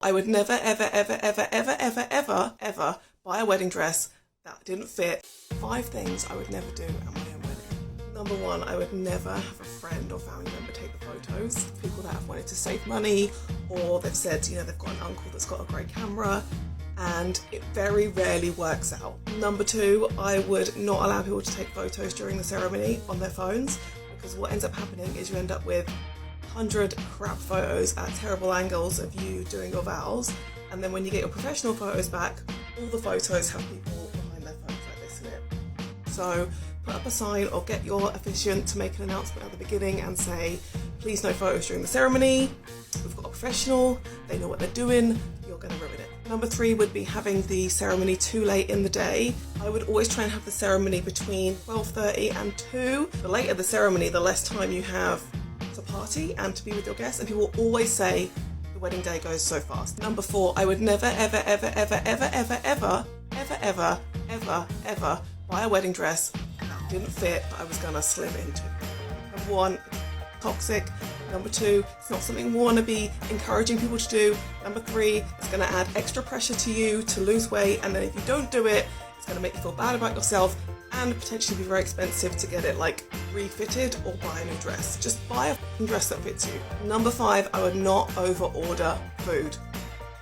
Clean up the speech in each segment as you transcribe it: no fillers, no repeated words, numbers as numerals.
I would never, ever, ever, ever, ever, ever, ever, ever buy a wedding dress that didn't fit. 5 things I would never do at my own wedding. Number 1, I would never have a friend or family member take the photos. People that have wanted to save money, or they've said, you know, they've got an uncle that's got a great camera, and it very rarely works out. Number 2, I would not allow people to take photos during the ceremony on their phones, because what ends up happening is you end up with 100 crap photos at terrible angles of you doing your vows, and then when you get your professional photos back, all the photos have people behind their phones like this in it. So put up a sign or get your officiant to make an announcement at the beginning and say, please no photos during the ceremony, we've got a professional, they know what they're doing, you're going to ruin it. Number 3 would be having the ceremony too late in the day. I would always try and have the ceremony between 12:30 and 2. The later the ceremony, the less time you have to party and to be with your guests, and people always say the wedding day goes so fast. Number 4, I would never, ever, ever, ever, ever, ever, ever, ever, ever, ever, ever buy a wedding dress that didn't fit that I was gonna slim into. Number 1, toxic. Number 2, it's not something we want to be encouraging people to do. Number 3, it's going to add extra pressure to you to lose weight, and then if you don't do it, it's going to make you feel bad about yourself and potentially be very expensive to get it like refitted or buy a new dress. Just buy a dress that fits you. Number 5, I would not over order food.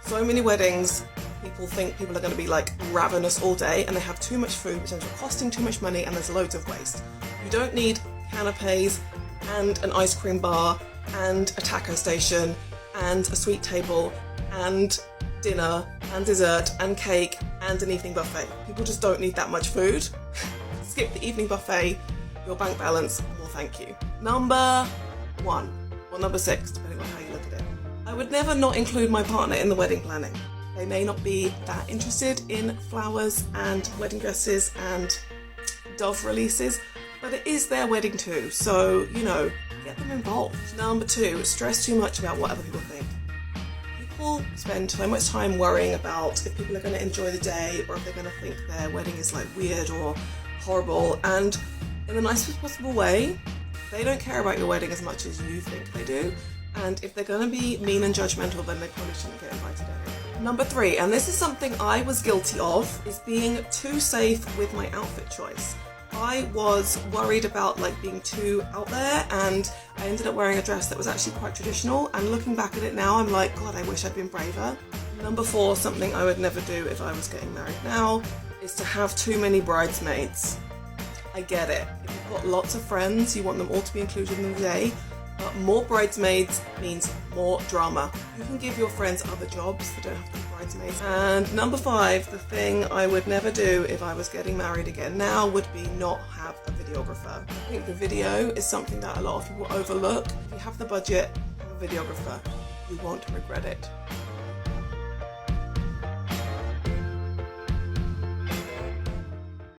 So many weddings, people think people are going to be like ravenous all day and they have too much food, which ends up costing too much money, and there's loads of waste. You don't need canapes and an ice cream bar and a taco station and a sweet table and dinner and dessert and cake and an evening buffet. People just don't need that much food. Skip the evening buffet, your bank balance, well thank you. Number 1, or number 6, depending on how you look at it. I would never not include my partner in the wedding planning. They may not be that interested in flowers and wedding dresses and dove releases, but it is their wedding too, so, you know, get them involved. Number 2, stress too much about what other people think. People spend so much time worrying about if people are going to enjoy the day or if they're going to think their wedding is like weird or horrible, and in the nicest possible way, they don't care about your wedding as much as you think they do, and if they're going to be mean and judgmental, then they probably shouldn't get invited anyway. Number 3, and this is something I was guilty of, is being too safe with my outfit choice. I was worried about like being too out there, and I ended up wearing a dress that was actually quite traditional, and looking back at it now I'm like, God, I wish I'd been braver. Number 4, something I would never do if I was getting married now, is to have too many bridesmaids. I get it. If you've got lots of friends, you want them all to be included in the day, but more bridesmaids means more drama. You can give your friends other jobs that don't have to be bridesmaids. And number 5, the thing I would never do if I was getting married again now would be not have a videographer. I think the video is something that a lot of people overlook. If you have the budget, have a videographer. You won't regret it.